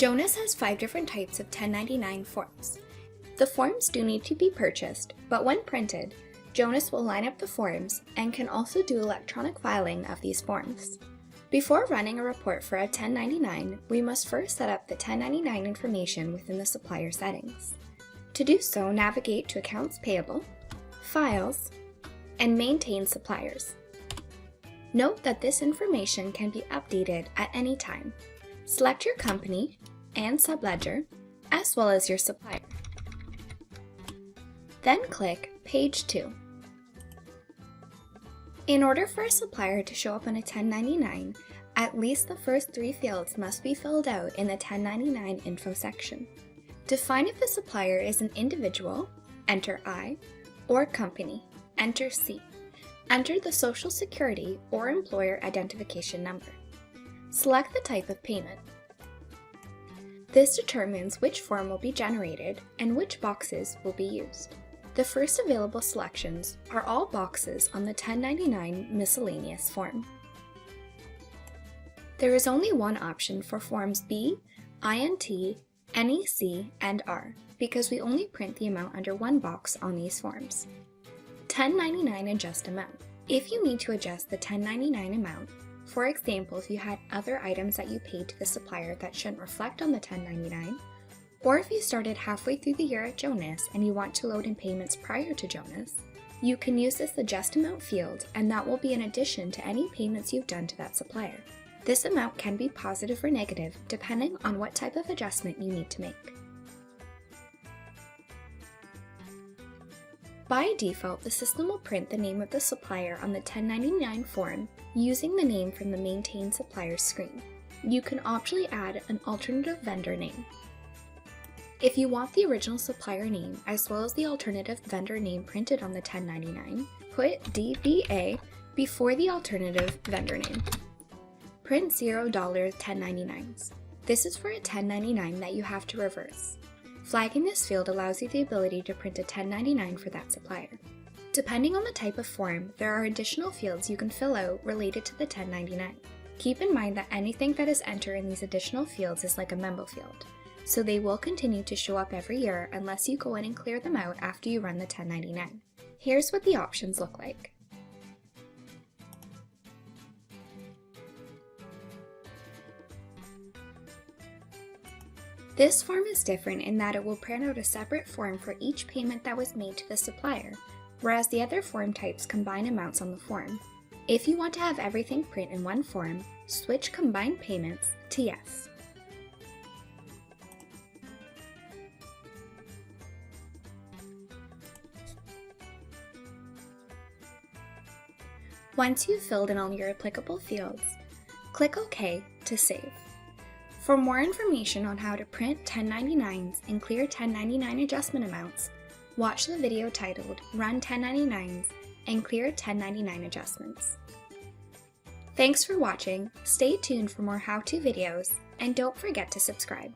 Jonas has 5 different types of 1099 forms. The forms do need to be purchased, but when printed, Jonas will line up the forms and can also do electronic filing of these forms. Before running a report for a 1099, we must first set up the 1099 information within the supplier settings. To do so, navigate to Accounts Payable, Files, and Maintain Suppliers. Note that this information can be updated at any time. Select your company and subledger, as well as your supplier. Then click Page 2. In order for a supplier to show up on a 1099, at least the first 3 fields must be filled out in the 1099 info section. To find if the supplier is an individual, enter I, or company, enter C. Enter the Social Security or Employer Identification Number. Select the type of payment. This determines which form will be generated and which boxes will be used. The first available selections are all boxes on the 1099 Miscellaneous form. There is only one option for forms B, INT, NEC, and R because we only print the amount under one box on these forms. 1099 Adjust Amount. If you need to adjust the 1099 amount, for example if you had other items that you paid to the supplier that shouldn't reflect on the 1099, or if you started halfway through the year at Jonas and you want to load in payments prior to Jonas, you can use this Adjust Amount field and that will be in addition to any payments you've done to that supplier. This amount can be positive or negative depending on what type of adjustment you need to make. By default, the system will print the name of the supplier on the 1099 form using the name from the Maintain Supplier screen. You can optionally add an alternative vendor name. If you want the original supplier name as well as the alternative vendor name printed on the 1099, put DBA before the alternative vendor name. Print $0 1099s. This is for a 1099 that you have to reverse. Flagging this field allows you the ability to print a 1099 for that supplier. Depending on the type of form, there are additional fields you can fill out related to the 1099. Keep in mind that anything that is entered in these additional fields is like a memo field, so they will continue to show up every year unless you go in and clear them out after you run the 1099. Here's what the options look like. This form is different in that it will print out a separate form for each payment that was made to the supplier, whereas the other form types combine amounts on the form. If you want to have everything print in one form, switch Combine Payments to Yes. Once you've filled in all your applicable fields, click OK to save. For more information on how to print 1099s and clear 1099 adjustment amounts, watch the video titled Run 1099s and Clear 1099 Adjustments. Thanks for watching, stay tuned for more how-to videos, and don't forget to subscribe.